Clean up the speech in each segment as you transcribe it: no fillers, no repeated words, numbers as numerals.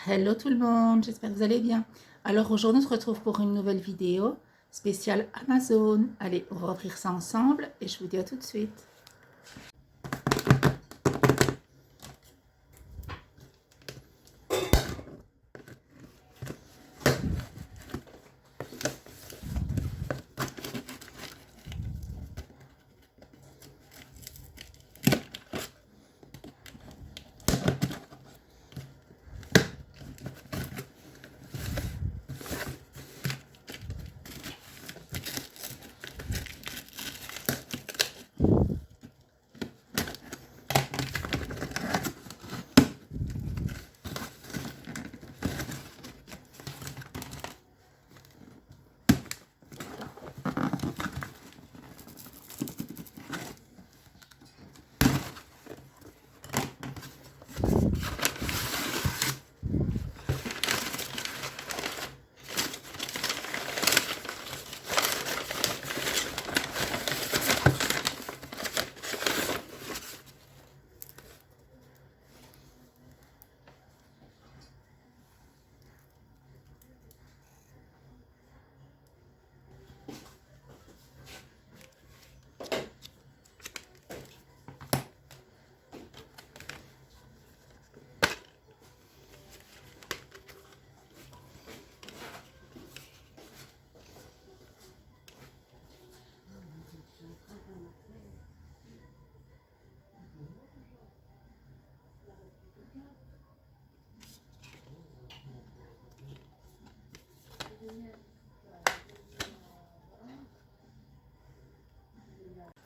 Hello tout le monde, j'espère que vous allez bien. Alors aujourd'hui on se retrouve pour une nouvelle vidéo spéciale Amazon. Allez, on va ouvrir ça ensemble et je vous dis à tout de suite.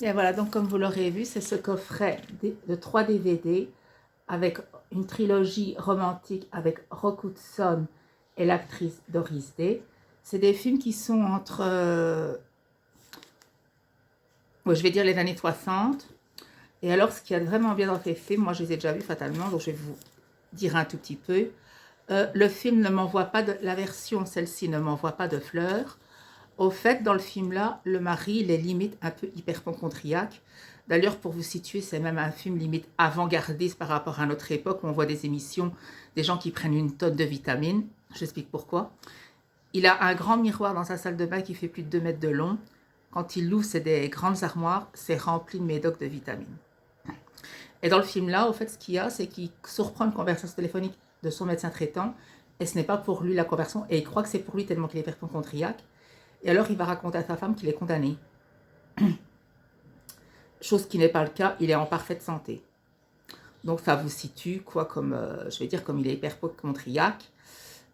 Et voilà, donc comme vous l'aurez vu, c'est ce coffret de 3 DVD avec une trilogie romantique avec Rock Hudson et l'actrice Doris Day. C'est des films qui sont entre, je vais dire les années 60. Et alors, ce qui est vraiment bien dans ces films, moi je les ai déjà vus fatalement, donc je vais vous dire un tout petit peu. Le film ne m'envoie pas de, la version, celle-ci ne m'envoie pas de fleurs. Au fait, dans le film-là, le mari, il est limite un peu hyperchondriaque. D'ailleurs, pour vous situer, c'est même un film limite avant-gardiste par rapport à notre époque où on voit des émissions, des gens qui prennent une tonne de vitamines. J'explique pourquoi. Il a un grand miroir dans sa salle de bain qui fait plus de 2 mètres de long. Quand il l'ouvre, c'est des grandes armoires, c'est rempli de médocs de vitamines. Et dans le film-là, au fait, ce qu'il y a, c'est qu'il surprend une conversation téléphonique de son médecin traitant, et ce n'est pas pour lui la conversion, et il croit que c'est pour lui tellement qu'il est hyperchondriaque. Et alors, il va raconter à sa femme qu'il est condamné. Chose qui n'est pas le cas, il est en parfaite santé. Donc, ça vous situe, quoi, comme, je vais dire, comme il est hyperchondriaque,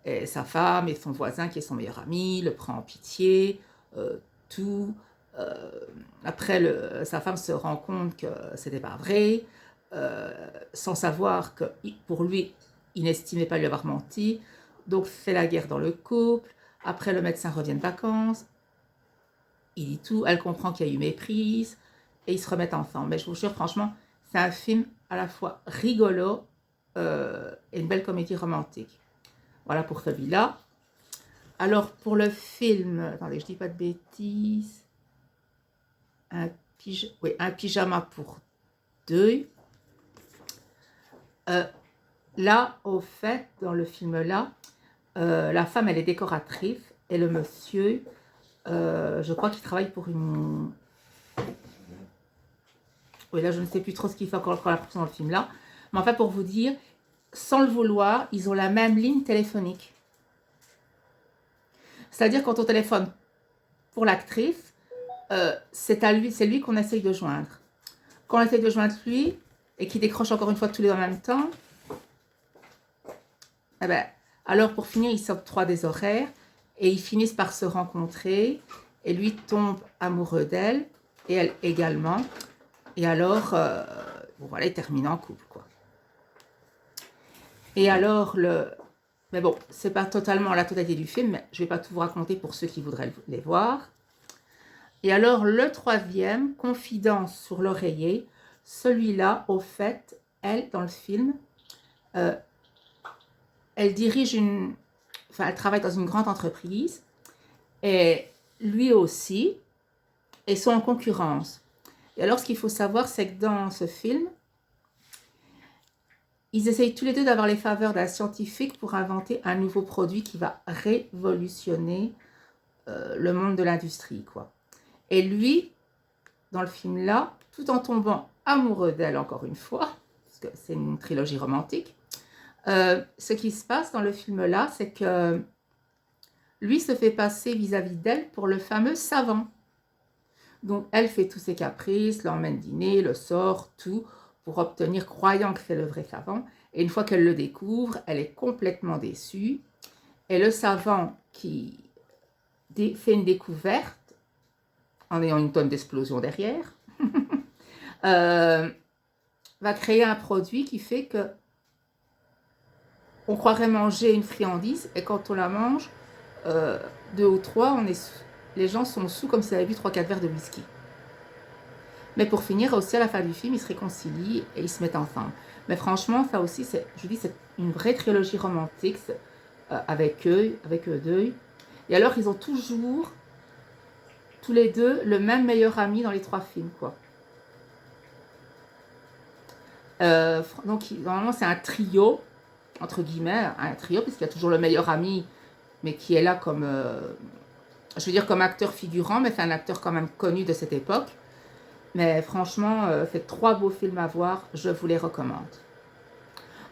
et sa femme et son voisin, qui est son meilleur ami, le prend en pitié, tout. Après, sa femme se rend compte que ce n'était pas vrai, sans savoir que pour lui, il n'estimait pas lui avoir menti. Donc, c'est la guerre dans le couple. Après, le médecin revient de vacances. Il dit tout. Elle comprend qu'il y a eu méprise. Et ils se remettent ensemble. Mais je vous jure, franchement, c'est un film à la fois rigolo et une belle comédie romantique. Voilà pour celui-là. Alors, pour le film, attendez, je dis pas de bêtises. Un pyjama pour 2. Là, au fait, dans le film-là, la femme, elle est décoratrice et le monsieur, je crois qu'il travaille pour une... Oui, là, je ne sais plus trop ce qu'il fait encore dans le film-là. Mais en fait, pour vous dire, sans le vouloir, ils ont la même ligne téléphonique. C'est-à-dire, quand on téléphone pour l'actrice, c'est lui qu'on essaye de joindre. Quand on essaye de joindre lui, et qu'il décroche encore une fois tous les deux en même temps, eh ben, alors pour finir, ils s'octroient des horaires et ils finissent par se rencontrer et lui tombe amoureux d'elle et elle également. Et alors, bon, voilà, ils terminent en couple, quoi. Et alors, mais bon, c'est pas totalement la totalité du film, mais je vais pas tout vous raconter pour ceux qui voudraient les voir. Et alors, le 3e, Confidence sur l'oreiller, celui-là, au fait, elle, dans le film, elle dirige elle travaille dans une grande entreprise, et lui aussi, et sont en concurrence. Et alors, ce qu'il faut savoir, c'est que dans ce film, ils essayent tous les deux d'avoir les faveurs d'un scientifique pour inventer un nouveau produit qui va révolutionner le monde de l'industrie, quoi. Et lui, dans le film-là, tout en tombant amoureux d'elle encore une fois, parce que c'est une trilogie romantique, ce qui se passe dans le film-là, c'est que lui se fait passer vis-à-vis d'elle pour le fameux savant. Donc elle fait tous ses caprices, l'emmène dîner, le sort, tout, pour obtenir, croyant que c'est le vrai savant. Et une fois qu'elle le découvre, elle est complètement déçue. Et le savant qui fait une découverte, en ayant une tonne d'explosion derrière, va créer un produit qui fait que on croirait manger une friandise, et quand on la mange, 2 ou 3, les gens sont sous comme s'ils avaient bu 3-4 verres de whisky. Mais pour finir, aussi à la fin du film, ils se réconcilient et ils se mettent ensemble. Mais franchement, ça aussi, c'est une vraie trilogie romantique avec eux deux. Et alors, ils ont toujours, tous les deux, le même meilleur ami dans les 3 films, quoi. Donc, normalement, c'est un trio, entre guillemets, un trio, puisqu'il y a toujours le meilleur ami, mais qui est là comme, je veux dire, comme acteur figurant, mais c'est un acteur quand même connu de cette époque. Mais franchement, c'est 3 beaux films à voir, je vous les recommande.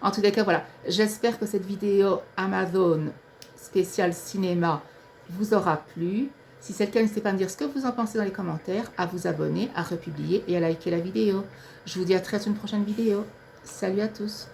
En tous les cas, voilà, j'espère que cette vidéo Amazon spéciale cinéma vous aura plu. Si c'est le cas, n'hésitez pas à me dire ce que vous en pensez dans les commentaires, à vous abonner, à republier et à liker la vidéo. Je vous dis à très vite une prochaine vidéo. Salut à tous!